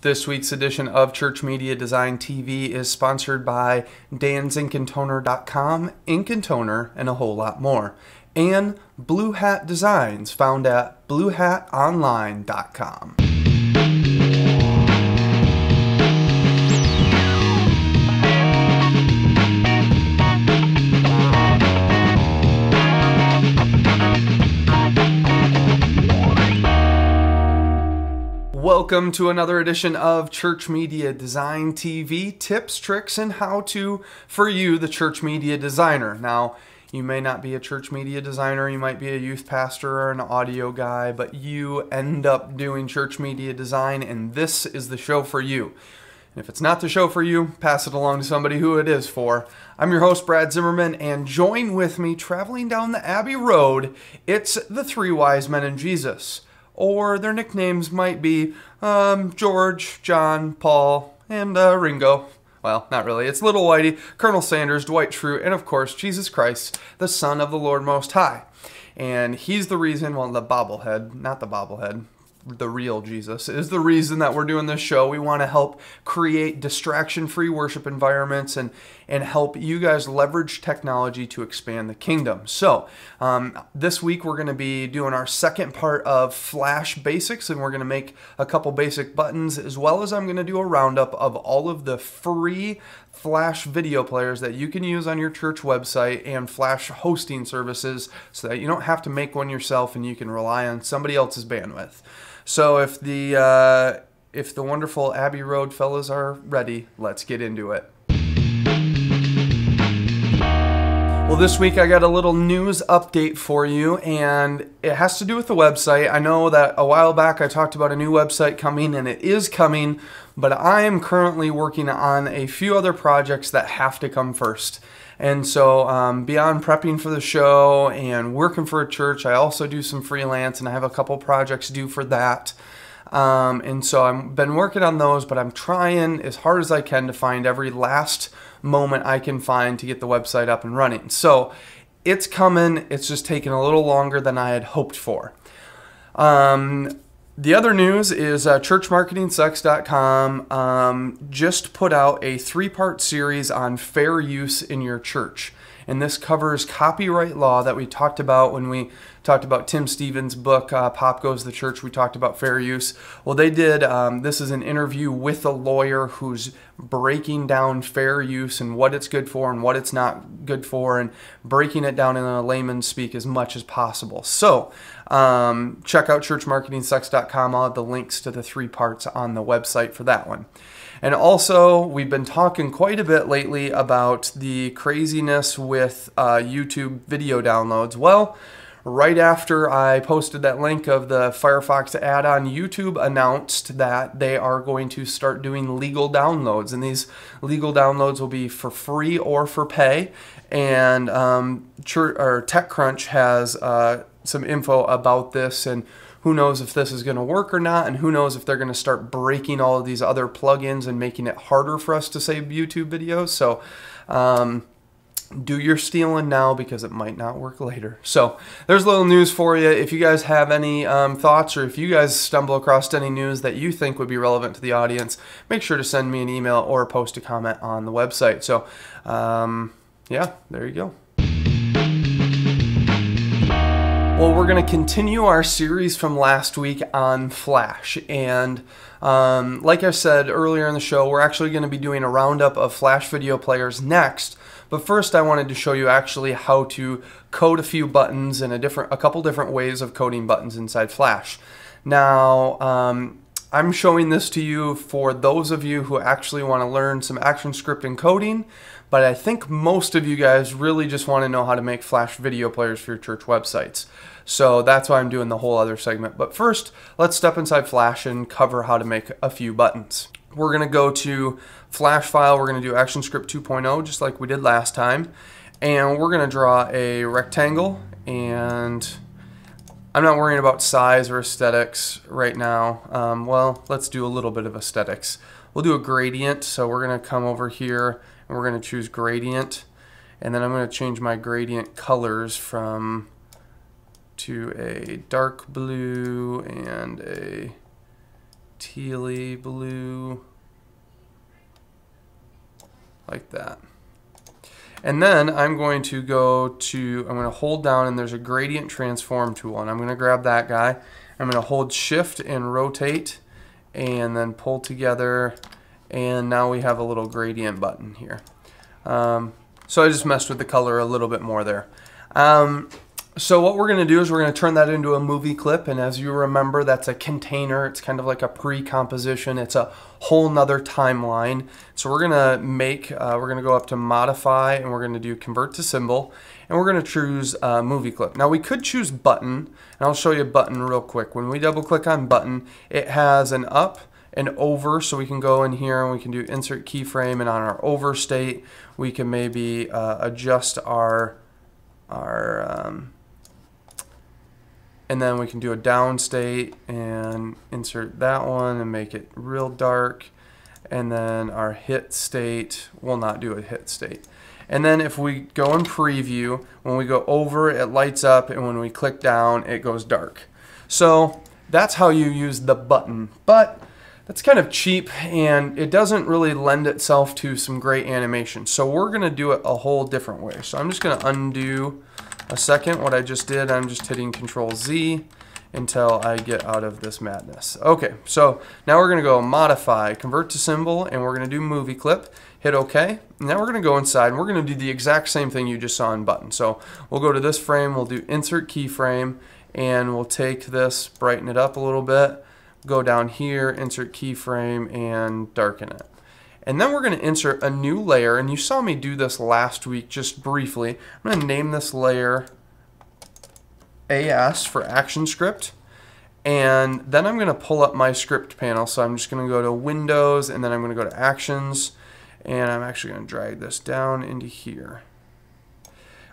This week's edition of Church Media Design TV is sponsored by dan'sInkandToner.com, Ink and Toner, and a whole lot more. And Blue Hat Designs, found at bluehatonline.com. Welcome to another edition of Church Media Design TV, tips, tricks, and how-to for you, the church media designer. Now, you may not be a church media designer, you might be a youth pastor or an audio guy, but you end up doing church media design, and this is the show for you. And if it's not the show for you, pass it along to somebody who it is for. I'm your host, Brad Zimmerman, and join with me traveling down the Abbey Road. It's the three wise men and Jesus. Or their nicknames might be George, John, Paul, and Ringo. Well, not really. It's Little Whitey, Colonel Sanders, Dwight Schrute, and of course, Jesus Christ, the Son of the Lord Most High. And he's the reason, well, the bobblehead, not the bobblehead, the real Jesus, is the reason that we're doing this show. We want to help create distraction-free worship environments and help you guys leverage technology to expand the kingdom. So this week we're going to be doing our second part of Flash Basics, and we're going to make a couple basic buttons, as well as I'm going to do a roundup of all of the free Flash video players that you can use on your church website and Flash hosting services so that you don't have to make one yourself and you can rely on somebody else's bandwidth. So if the wonderful Abbey Road fellas are ready, let's get into it. Well, this week I got a little news update for you, and it has to do with the website. I know that a while back I talked about a new website coming, and it is coming, but I am currently working on a few other projects that have to come first. And so beyond prepping for the show and working for a church, I also do some freelance, and I have a couple projects due for that. And so I've been working on those, but I'm trying as hard as I can to find every last moment I can find to get the website up and running. So it's coming. It's just taking a little longer than I had hoped for. The other news is ChurchMarketingSucks.com just put out a 3-part series on fair use in your church. And this covers copyright law that we talked about when we talked about Tim Stevens' book, Pop Goes the Church. We talked about fair use. Well, they did, this is an interview with a lawyer who's breaking down fair use and what it's good for and what it's not good for, and breaking it down in a layman's speak as much as possible. So check out ChurchMarketingSucks.com. I'll have the links to the 3 parts on the website for that one. And also, we've been talking quite a bit lately about the craziness with YouTube video downloads. Well, right after I posted that link of the Firefox add-on, YouTube announced that they are going to start doing legal downloads. And these legal downloads will be for free or for pay. And TechCrunch has some info about this, and who knows if this is going to work or not, and who knows if they're going to start breaking all of these other plugins and making it harder for us to save YouTube videos. So do your stealing now, because it might not work later. So there's a little news for you. If you guys have any thoughts, or if you guys stumble across any news that you think would be relevant to the audience, make sure to send me an email or post a comment on the website. So yeah, there you go. Well, we're going to continue our series from last week on Flash, and like I said earlier in the show, we're actually going to be doing a roundup of Flash video players next. But first, I wanted to show you actually how to code a few buttons and a couple different ways of coding buttons inside Flash. Now, I'm showing this to you for those of you who actually want to learn some ActionScript and coding, but I think most of you guys really just want to know how to make Flash video players for your church websites. So that's why I'm doing the whole other segment. But first, let's step inside Flash and cover how to make a few buttons. We're going to go to Flash File. We're going to do ActionScript 2.0 just like we did last time. And we're going to draw a rectangle, and I'm not worrying about size or aesthetics right now. Well, let's do a little bit of aesthetics. We'll do a gradient. So we're going to come over here and we're going to choose gradient. And then I'm going to change my gradient colors to a dark blue and a tealy blue, like that. And then I'm going to I'm going to hold down, and there's a gradient transform tool, and I'm going to grab that guy. I'm going to hold shift and rotate and then pull together, and now we have a little gradient button here. So I just messed with the color a little bit more there. So what we're going to do is we're going to turn that into a movie clip, and as you remember, that's a container. It's kind of like a pre-composition. It's a whole nother timeline. So we're going to we're going to go up to modify, and we're going to do convert to symbol, and we're going to choose movie clip. Now we could choose button, and I'll show you button real quick. When we double click on button, it has an up and over, so we can go in here and we can do insert keyframe, and on our over state, we can maybe adjust and then we can do a down state and insert that one and make it real dark. And then our hit state, we'll not do a hit state. And then if we go in preview, when we go over, it lights up, and when we click down, it goes dark. So that's how you use the button. But that's kind of cheap, and it doesn't really lend itself to some great animation. So we're going to do it a whole different way. So I'm just going to undo a second what I just did. I'm just hitting Control Z until I get out of this madness. Okay, so now we're going to go modify, convert to symbol, and we're going to do movie clip. Hit OK. Now we're going to go inside, and we're going to do the exact same thing you just saw in button. So we'll go to this frame, we'll do insert keyframe, and we'll take this, brighten it up a little bit, go down here, insert keyframe, and darken it. And then we're going to insert a new layer, and you saw me do this last week just briefly. I'm going to name this layer AS for Action Script, and then I'm going to pull up my script panel. So I'm just going to go to Windows, and then I'm going to go to Actions, and I'm actually going to drag this down into here.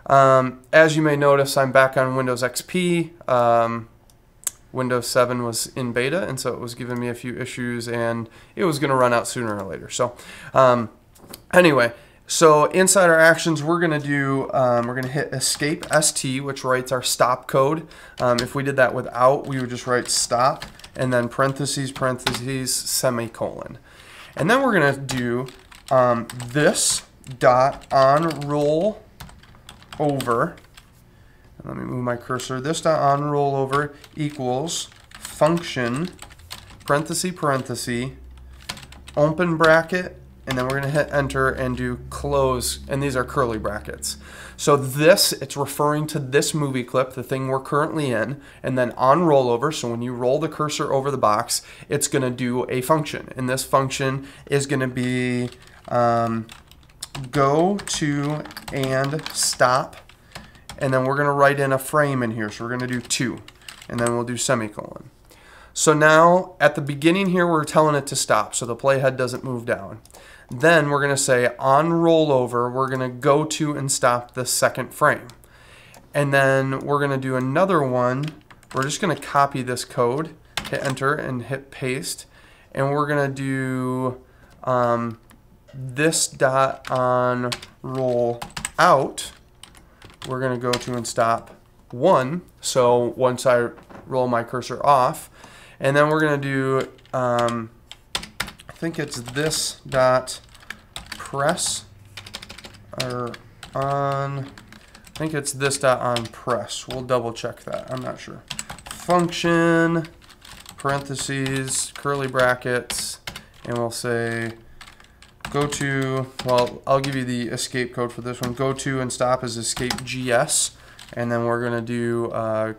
As you may notice, I'm back on Windows XP. Windows 7 was in beta, and so it was giving me a few issues, and it was going to run out sooner or later. So anyway, so inside our actions, we're going to do, we're going to hit Escape ST, which writes our stop code. If we did that without, we would just write stop, and then parentheses, parentheses, semicolon. And then we're going to do this dot on roll over. Let me move my cursor. This dot on rollover equals function, parenthesis, parenthesis, open bracket, and then we're going to hit enter and do close, and these are curly brackets. So this, it's referring to this movie clip, the thing we're currently in, and then on rollover, so when you roll the cursor over the box, it's going to do a function, and this function is going to be go to and stop. And then we're going to write in a frame in here. So we're going to do 2. And then we'll do semicolon. So now at the beginning here, we're telling it to stop. So the playhead doesn't move down. Then we're going to say on rollover, we're going to go to and stop the second frame. And then we're going to do another one. We're just going to copy this code, hit enter and hit paste. And we're going to do this dot on roll out. We're going to go to and stop 1. So once I roll my cursor off, and then we're going to do, I think it's this dot press, or on, I think it's this dot on press. We'll double check that. I'm not sure. Function, parentheses, curly brackets, and we'll say go to, well, I'll give you the escape code for this one. Go to and stop is escape GS, and then we're going to do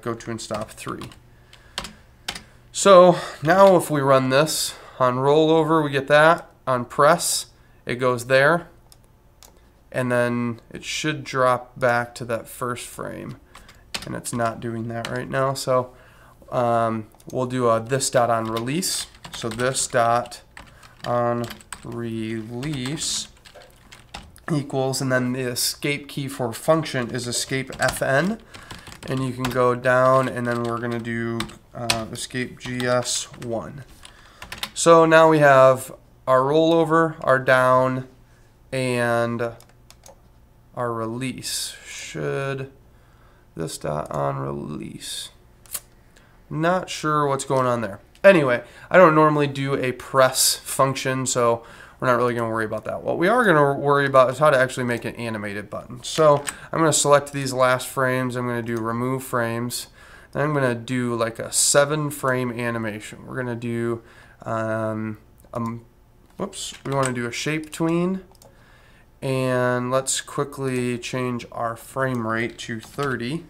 go to and stop 3. So now if we run this on rollover, we get that. On press, it goes there, and then it should drop back to that first frame, and it's not doing that right now. So we'll do a this dot on release. So this dot on release equals, and then the escape key for function is escape FN, and you can go down, and then we're going to do escape GS1. So now we have our rollover, our down, and our release. Should this dot on release? Not sure what's going on there. Anyway, I don't normally do a press function, so we're not really going to worry about that. What we are going to worry about is how to actually make an animated button. So I'm going to select these last frames. I'm going to do remove frames. Then I'm going to do like a 7-frame animation. We're going to do, we want to do a shape tween. And let's quickly change our frame rate to 30.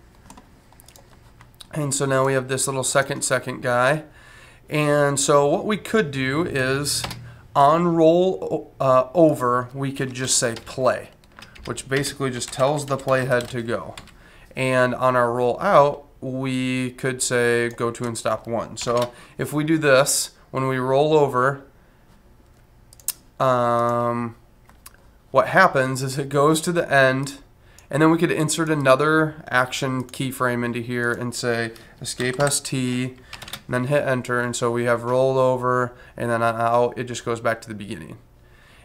And so now we have this little second guy. And so what we could do is on roll over, we could just say play, which basically just tells the playhead to go. And on our roll out, we could say go to and stop 1. So if we do this, when we roll over, what happens is it goes to the end, and then we could insert another action keyframe into here and say escape ST, and then hit enter, and so we have roll over, and then on out, it just goes back to the beginning.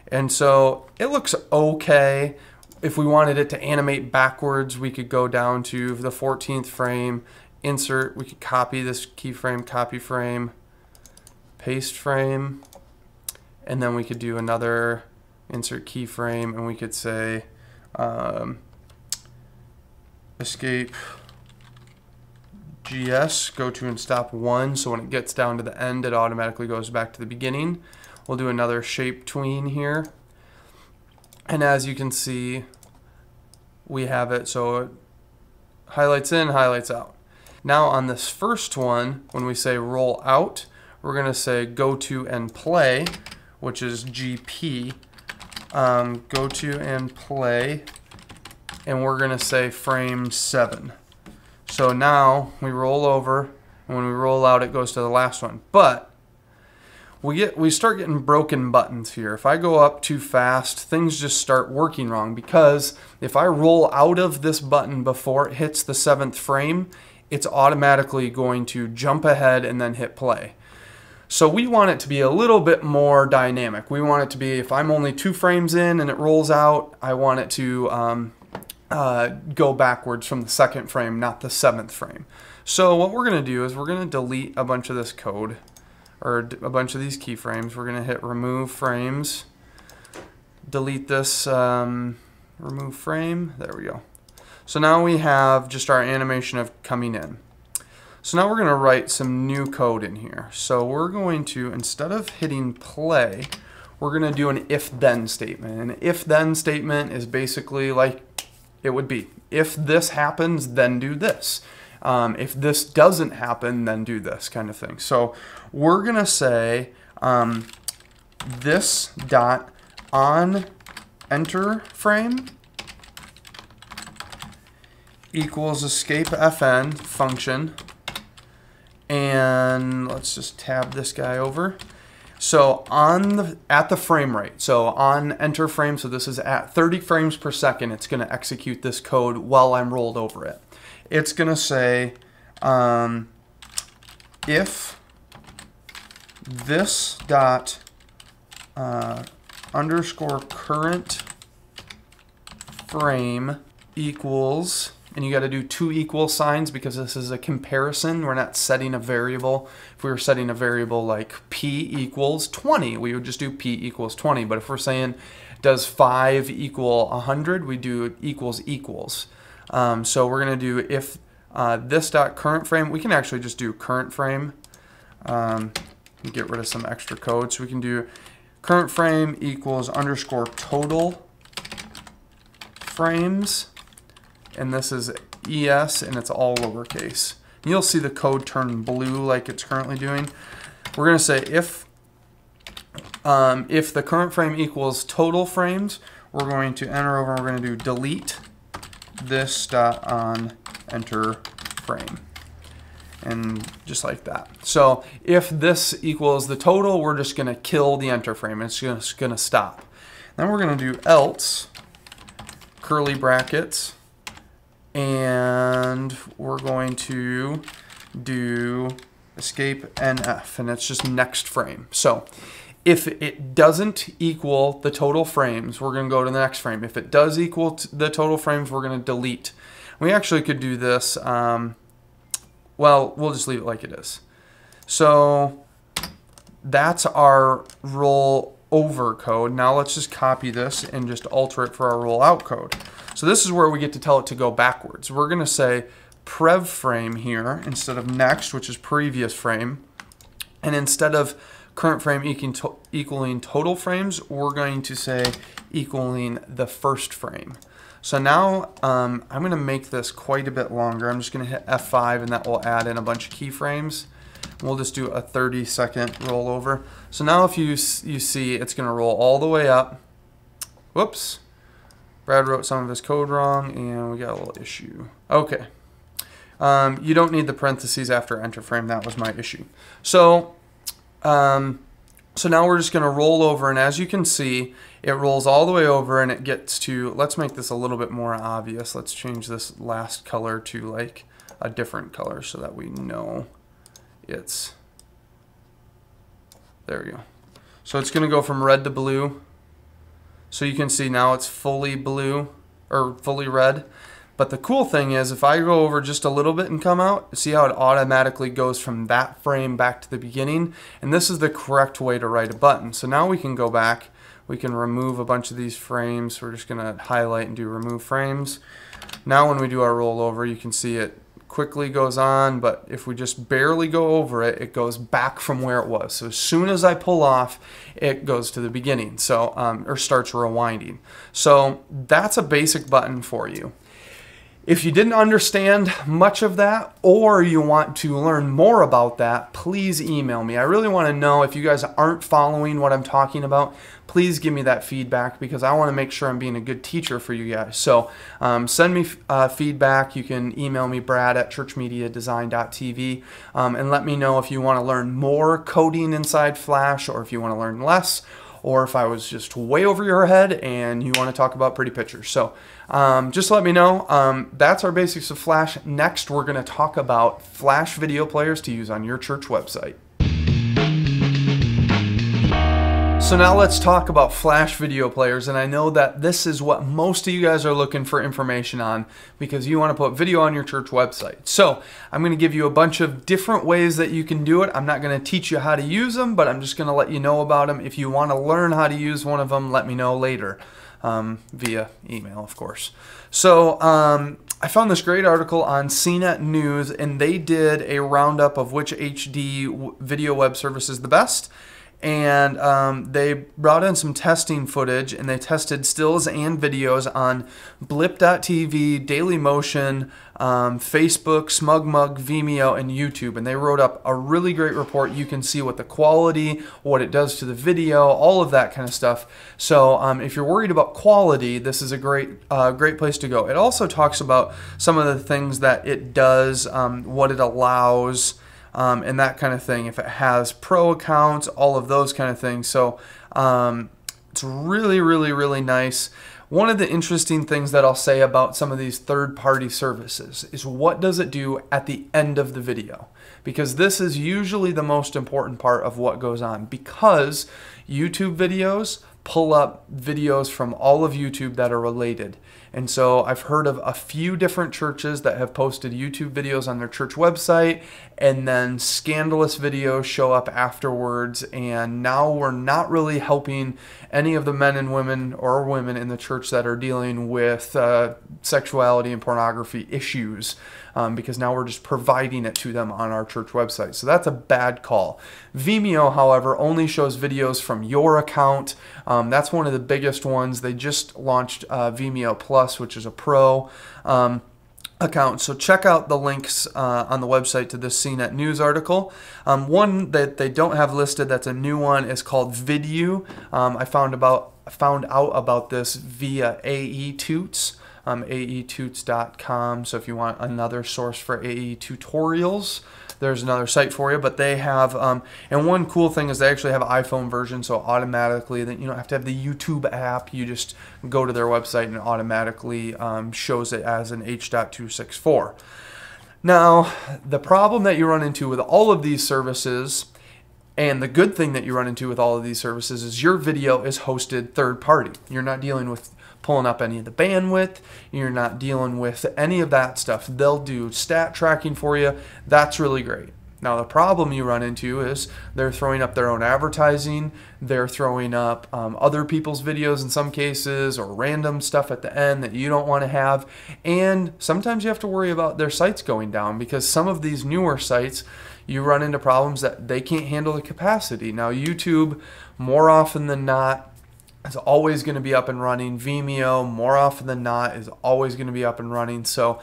And so it looks okay. If we wanted it to animate backwards, we could go down to the 14th frame, insert, we could copy this keyframe, copy frame, paste frame, and then we could do another insert keyframe, and we could say escape GS, go to and stop 1, so when it gets down to the end, it automatically goes back to the beginning. We'll do another shape tween here, and as you can see, we have it so it highlights in, highlights out. Now on this first one, when we say roll out, we're going to say go to and play, which is GP, go to and play, and we're going to say frame 7. So now we roll over, and when we roll out, it goes to the last one. But we start getting broken buttons here. If I go up too fast, things just start working wrong, because if I roll out of this button before it hits the 7th frame, it's automatically going to jump ahead and then hit play. So we want it to be a little bit more dynamic. We want it to be, if I'm only 2 frames in and it rolls out, I want it to go backwards from the 2nd frame, not the 7th frame. So what we're going to do is we're going to delete a bunch of this code, or a bunch of these keyframes. We're going to hit remove frames, delete this remove frame, there we go. So now we have just our animation of coming in. So now we're going to write some new code in here. So we're going to, instead of hitting play, we're going to do an if-then statement. An if-then statement is basically like it would be, if this happens, then do this. If this doesn't happen, then do this kind of thing. So we're going to say this dot on enter frame equals escape fn function, and let's just tab this guy over. So at the frame rate, so on enter frame, so this is at 30 frames per second, it's going to execute this code while I'm rolled over it. It's going to say if this dot underscore current frame equals, and you got to do 2 equal signs because this is a comparison. We're not setting a variable. If we were setting a variable like p equals 20, we would just do p equals 20. But if we're saying does 5 equal 100, we do equals equals. So we're going to do if this dot current frame. We can actually just do current frame. Get rid of some extra code. So we can do current frame equals underscore total frames. And this is ES, and it's all lowercase. And you'll see the code turn blue like it's currently doing. We're going to say if the current frame equals total frames, we're going to enter over and we're going to do delete this dot on enter frame. And just like that. So if this equals the total, we're just going to kill the enter frame. It's just going to stop. Then we're going to do else, curly brackets, and we're going to do escape NF, and it's just next frame. So if it doesn't equal the total frames, we're going to go to the next frame. If it does equal the total frames, we're going to delete. We actually could do this, well, we'll just leave it like it is. So that's our roll over code. Now let's just copy this and just alter it for our roll out code. So this is where we get to tell it to go backwards. We're going to say prev frame here instead of next, which is previous frame. And instead of current frame equaling total frames, we're going to say equaling the first frame. So now I'm going to make this quite a bit longer. I'm just going to hit F5 and that will add in a bunch of keyframes. We'll just do a 30-second rollover. So now if you see, it's going to roll all the way up. Whoops. Brad wrote some of his code wrong and we got a little issue. Okay. You don't need the parentheses after enter frame. That was my issue. So now we're just going to roll over, and as you can see, it rolls all the way over and it gets to, let's make this a little bit more obvious. Let's change this last color to like a different color so that we know it's, there we go. So it's going to go from red to blue. So you can see now it's fully blue or fully red. But the cool thing is if I go over just a little bit and come out, see how it automatically goes from that frame back to the beginning? And this is the correct way to write a button. So now we can go back, we can remove a bunch of these frames. We're just gonna highlight and do remove frames. Now when we do our rollover, you can see it quickly goes on, but if we just barely go over it, it goes back from where it was. So as soon as I pull off, it goes to the beginning, so or starts rewinding. So that's a basic button for you. If you didn't understand much of that, or you want to learn more about that, please email me. I really want to know if you guys aren't following what I'm talking about. Please give me that feedback because I want to make sure I'm being a good teacher for you guys. So send me feedback. You can email me, Brad at ChurchMediaDesign.tv, and let me know if you want to learn more coding inside Flash or if you want to learn less, or if I was just way over your head and you want to talk about pretty pictures. So just let me know. That's our basics of Flash. Next, we're going to talk about Flash video players to use on your church website. So now let's talk about Flash video players, and I know that this is what most of you guys are looking for information on because you want to put video on your church website. So I'm going to give you a bunch of different ways that you can do it. I'm not going to teach you how to use them, but I'm just going to let you know about them. If you want to learn how to use one of them, let me know later via email, of course. So I found this great article on CNET News, and they did a roundup of which HD video web service is the best. And they brought in some testing footage, and they tested stills and videos on Blip.tv, Dailymotion, Facebook, SmugMug, Vimeo, and YouTube. And they wrote up a really great report. You can see what the quality, what it does to the video, all of that kind of stuff. So if you're worried about quality, this is a great place to go. It also talks about some of the things that it does, what it allows, and that kind of thing. If it has pro accounts, all of those kind of things. So it's really, really, really nice. One of the interesting things that I'll say about some of these third-party services is what does it do at the end of the video? Because this is usually the most important part of what goes on, because YouTube videos pull up videos from all of YouTube that are related. And so I've heard of a few different churches that have posted YouTube videos on their church website, and then scandalous videos show up afterwards, and now we're not really helping any of the men and women or women in the church that are dealing with sexuality and pornography issues, because now we're just providing it to them on our church website. So that's a bad call. Vimeo, however, only shows videos from your account. That's one of the biggest ones. They just launched Vimeo Plus, which is a pro account. So check out the links on the website to this CNET News article. One that they don't have listed that's a new one is called Vidue. I found out about this via AE Toots. aetoots.com. So if you want another source for AE tutorials, there's another site for you. But they have, and one cool thing is they actually have an iPhone version, so automatically, that you don't have to have the YouTube app. You just go to their website and it automatically shows it as an H.264. Now, the problem that you run into with all of these services, and the good thing that you run into with all of these services, is your video is hosted third party. You're not dealing with pulling up any of the bandwidth. You're not dealing with any of that stuff. They'll do stat tracking for you. That's really great. Now the problem you run into is they're throwing up their own advertising, they're throwing up other people's videos in some cases, or random stuff at the end that you don't want to have, and sometimes you have to worry about their sites going down, because some of these newer sites, you run into problems that they can't handle the capacity. Now YouTube, more often than not, is always going to be up and running. Vimeo, more often than not, is always going to be up and running. So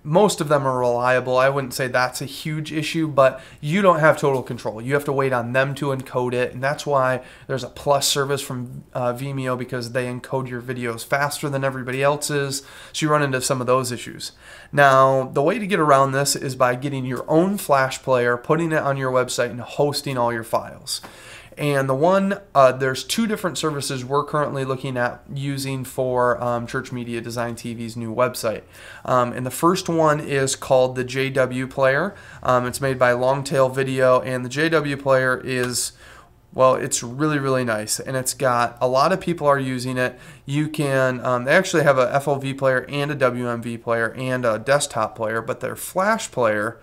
most of them are reliable. I wouldn't say that's a huge issue, but you don't have total control. You have to wait on them to encode it, and that's why there's a plus service from Vimeo, because they encode your videos faster than everybody else's, so you run into some of those issues. Now, the way to get around this is by getting your own Flash player, putting it on your website, and hosting all your files. And there's two different services we're currently looking at using for ChurchMediaDesign.tv's new website. And the first one is called the JW Player. It's made by Longtail Video, and the JW Player is, well, it's really, really nice, and it's got a lot of people are using it. You can, they actually have a FOV player and a WMV player and a desktop player, but their Flash player,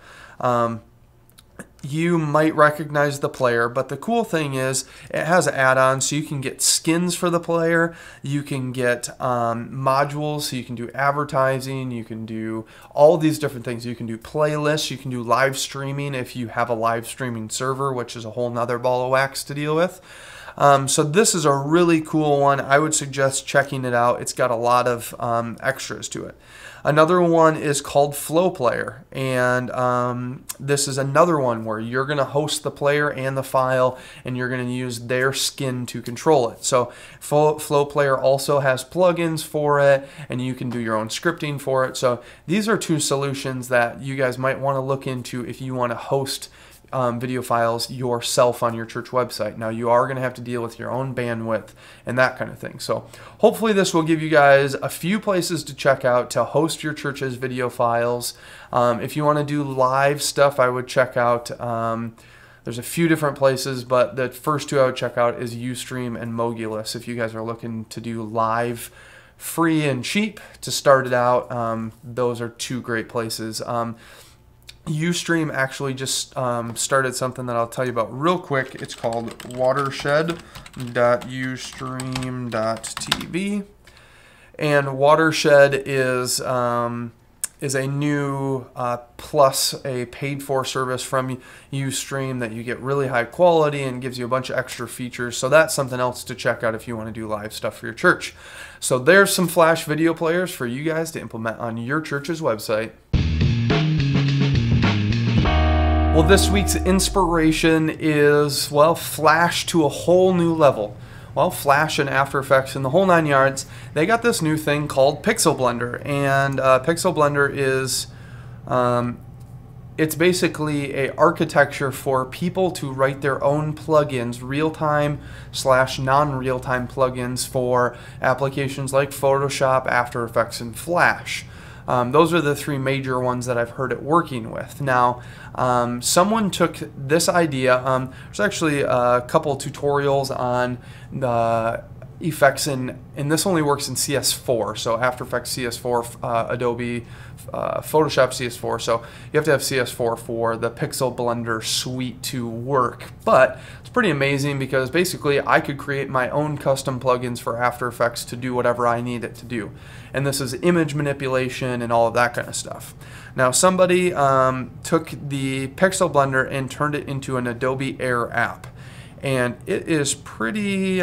you might recognize the player, but the cool thing is it has add-ons, so you can get skins for the player, you can get modules, so you can do advertising, you can do all these different things. You can do playlists, you can do live streaming if you have a live streaming server, which is a whole nother ball of wax to deal with. So this is a really cool one. I would suggest checking it out. It's got a lot of extras to it. Another one is called Flow Player, and this is another one where you're going to host the player and the file, and you're going to use their skin to control it. So Flow Player also has plugins for it, and you can do your own scripting for it. So these are two solutions that you guys might want to look into if you want to host video files yourself on your church website. Now, you are going to have to deal with your own bandwidth and that kind of thing. So hopefully this will give you guys a few places to check out to host your church's video files. If you want to do live stuff, I would check out, there's a few different places, but the first two I would check out is Ustream and Mogulus if you guys are looking to do live free and cheap to start it out. Those are two great places. Ustream actually just started something that I'll tell you about real quick. It's called watershed.ustream.tv, and Watershed is a new plus a paid-for service from Ustream that you get really high quality and gives you a bunch of extra features. So that's something else to check out if you want to do live stuff for your church. So there's some Flash video players for you guys to implement on your church's website. Well, this week's inspiration is, well, Flash to a whole new level. Well, Flash and After Effects and the whole 9 yards, they got this new thing called Pixel Blender. And Pixel Blender is, it's basically an architecture for people to write their own plugins, real-time / non-real-time plugins for applications like Photoshop, After Effects, and Flash. Those are the three major ones that I've heard it working with. Now, someone took this idea. There's actually a couple tutorials on the effects and this only works in CS4, so After Effects CS4, Adobe Photoshop CS4, so you have to have CS4 for the Pixel Blender suite to work. But it's pretty amazing because basically I could create my own custom plugins for After Effects to do whatever I need it to do. And this is image manipulation and all of that kind of stuff. Now, somebody took the Pixel Blender and turned it into an Adobe Air app. And it is pretty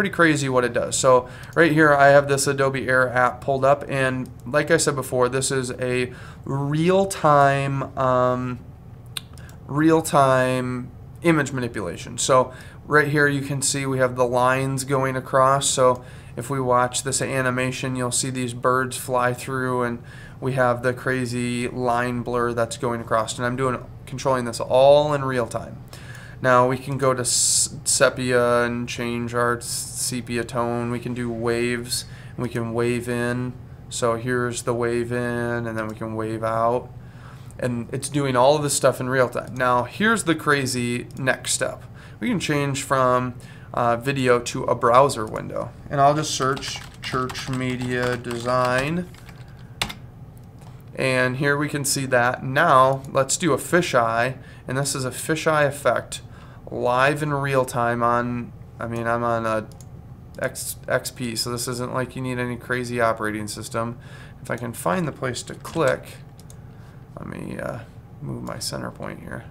crazy what it does. So right here I have this Adobe Air app pulled up, and like I said before, this is a real-time image manipulation. So right here you can see we have the lines going across. So if we watch this animation, you'll see these birds fly through, and we have the crazy line blur that's going across. And I'm controlling this all in real time. Now we can go to sepia and change our sepia tone. We can do waves, and we can wave in. So here's the wave in, and then we can wave out. And it's doing all of this stuff in real time. Now here's the crazy next step. We can change from video to a browser window. And I'll just search Church Media Design. And here we can see that. Now let's do a fisheye, and this is a fisheye effect live in real time on, I'm on a XP, so this isn't like you need any crazy operating system. If I can find the place to click, let me move my center point here.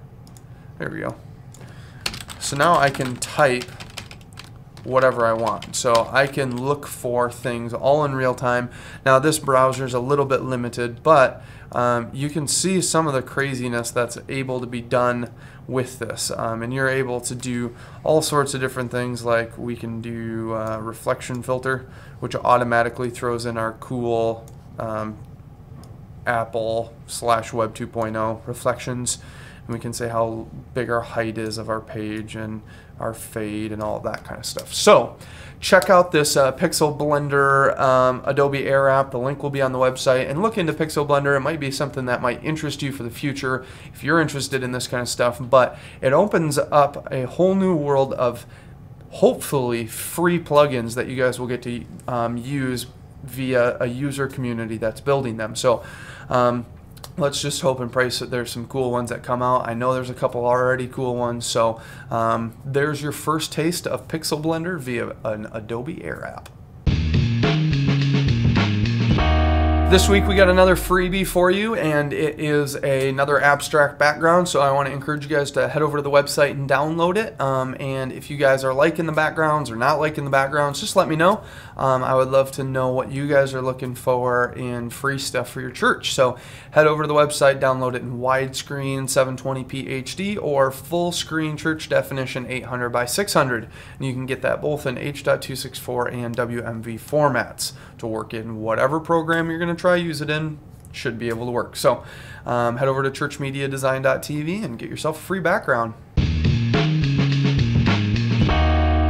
There we go. So now I can type whatever I want. So I can look for things all in real time. Now this browser is a little bit limited, but you can see some of the craziness that's able to be done with this. And you're able to do all sorts of different things, like we can do reflection filter, which automatically throws in our cool Apple / Web 2.0 reflections. And we can say how big our height is of our page and our fade and all that kind of stuff. So check out this Pixel Blender Adobe Air app. The link will be on the website. And look into Pixel Blender. It might be something that might interest you for the future if you're interested in this kind of stuff. But it opens up a whole new world of hopefully free plugins that you guys will get to use via a user community that's building them. So let's just hope and pray that there's some cool ones that come out. I know there's a couple already cool ones. So there's your first taste of Pixel Blender via an Adobe Air app. This week we got another freebie for you, and it is another abstract background. So I want to encourage you guys to head over to the website and download it. And if you guys are liking the backgrounds or not liking the backgrounds, just let me know. I would love to know what you guys are looking for in free stuff for your church. So head over to the website, download it in widescreen 720p HD or full screen church definition 800 by 600. And you can get that both in H.264 and WMV formats to work in whatever program you're going to try use it in. Should be able to work. So head over to ChurchMediaDesign.tv and get yourself a free background.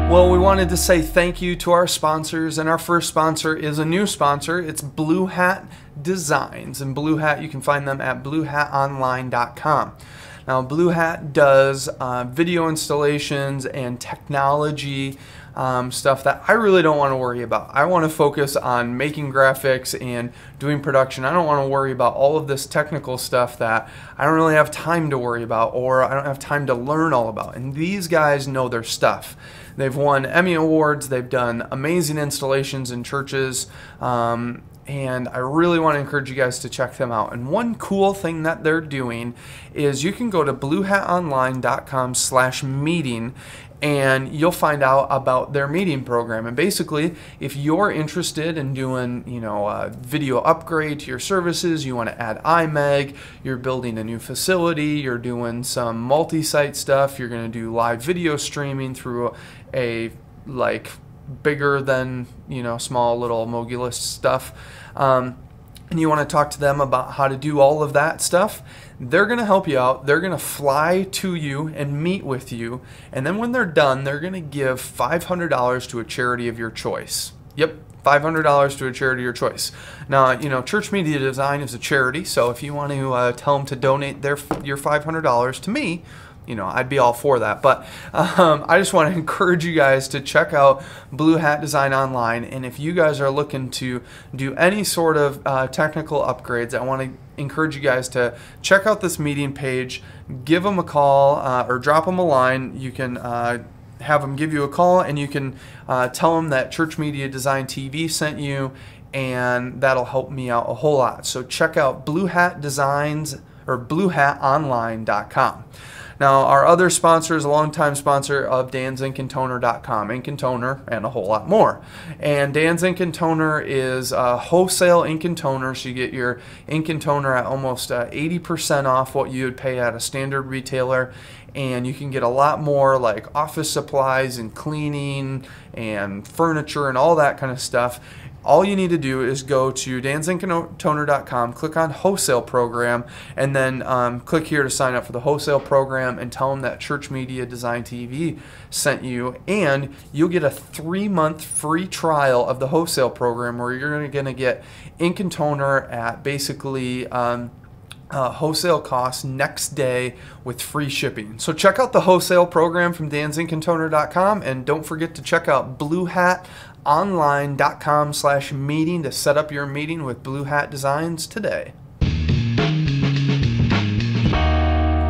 Well, we wanted to say thank you to our sponsors, and our first sponsor is a new sponsor. It's Blue Hat Designs, and Blue Hat, you can find them at bluehatonline.com. Now, Blue Hat does video installations and technology stuff that I really don't want to worry about. I want to focus on making graphics and doing production. I don't want to worry about all of this technical stuff that I don't really have time to worry about, or I don't have time to learn all about. And these guys know their stuff. They've won Emmy Awards. They've done amazing installations in churches. And I really want to encourage you guys to check them out. And one cool thing that they're doing is you can go to bluehatonline.com/meeting, and you'll find out about their meeting program. And basically, if you're interested in doing, a video upgrade to your services, you want to add iMeg, you're building a new facility, you're doing some multi-site stuff, you're going to do live video streaming through a bigger than small little Mogulus stuff, and you want to talk to them about how to do all of that stuff, they're going to help you out. They're going to fly to you and meet with you, and then when they're done, they're going to give $500 to a charity of your choice. Yep, $500 to a charity of your choice. Now, Church Media Design is a charity, so if you want to tell them to donate your $500 to me, I'd be all for that. But I just want to encourage you guys to check out Blue Hat Design online. And if you guys are looking to do any sort of technical upgrades, I want to encourage you guys to check out this meeting page, give them a call or drop them a line. You can have them give you a call, and you can tell them that Church Media Design TV sent you, and that'll help me out a whole lot. So check out Blue Hat Designs or bluehatonline.com. Now, our other sponsor is a longtime sponsor of DansInkandToner.com, Ink and Toner, and a whole lot more. And Dan's Ink and Toner is wholesale ink and toner, so you get your ink and toner at almost 80% off what you would pay at a standard retailer. And you can get a lot more like office supplies and cleaning and furniture and all that kind of stuff. All you need to do is go to DansInkandToner.com, click on Wholesale Program, and then click here to sign up for the Wholesale Program and tell them that Church Media Design TV sent you, and you'll get a 3-month free trial of the Wholesale Program where you're going to get ink and toner at basically wholesale costs next day with free shipping. So check out the Wholesale Program from DansInkandToner.com, and don't forget to check out bluehatonline.com/meeting to set up your meeting with Blue Hat Designs today.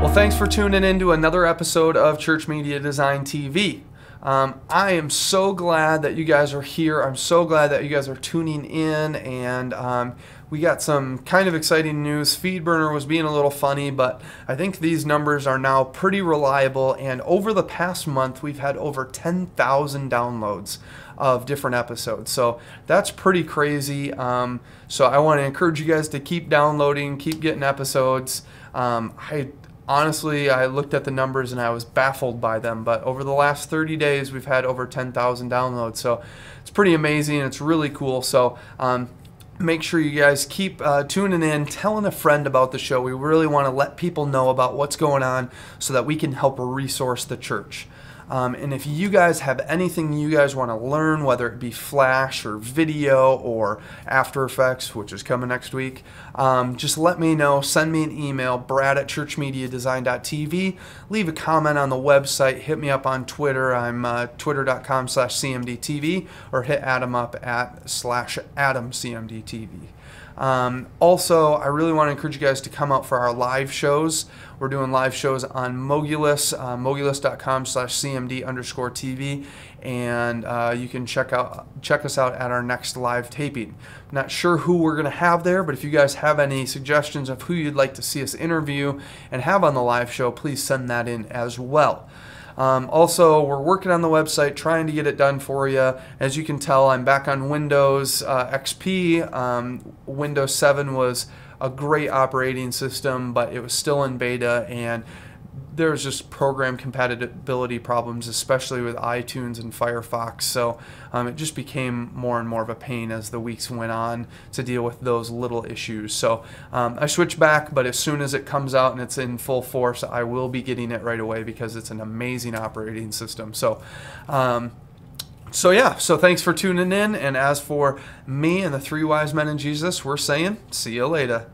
Well, thanks for tuning in to another episode of Church Media Design TV. I am so glad that you guys are here. I'm so glad that you guys are tuning in, and we got some kind of exciting news. FeedBurner was being a little funny, but I think these numbers are now pretty reliable, and over the past month we've had over 10,000 downloads of different episodes, so that's pretty crazy. So I want to encourage you guys to keep downloading, keep getting episodes. Honestly, I looked at the numbers and I was baffled by them, but over the last 30 days we've had over 10,000 downloads, so it's pretty amazing. It's really cool. So make sure you guys keep tuning in, telling a friend about the show. We really want to let people know about what's going on so that we can help resource the church. And if you guys have anything you guys want to learn, whether it be Flash or video or After Effects, which is coming next week, just let me know. Send me an email, brad@ChurchMediaDesign.tv. Leave a comment on the website. Hit me up on Twitter. I'm twitter.com/CMDTV, or hit Adam up at /AdamCMDTV. Also, I really want to encourage you guys to come out for our live shows. We're doing live shows on Mogulus, mogulus.com/CMD_TV, and you can check us out at our next live taping. I'm not sure who we're going to have there, but if you guys have any suggestions of who you'd like to see us interview and have on the live show, please send that in as well. Also, we're working on the website, trying to get it done for you. As you can tell, I'm back on Windows XP. Windows 7 was a great operating system, but it was still in beta, and there was just program compatibility problems, especially with iTunes and Firefox. So it just became more and more of a pain as the weeks went on to deal with those little issues. So I switched back, but as soon as it comes out and it's in full force, I will be getting it right away because it's an amazing operating system. So so thanks for tuning in. And as for me and the three wise men in Jesus, we're saying, see you later.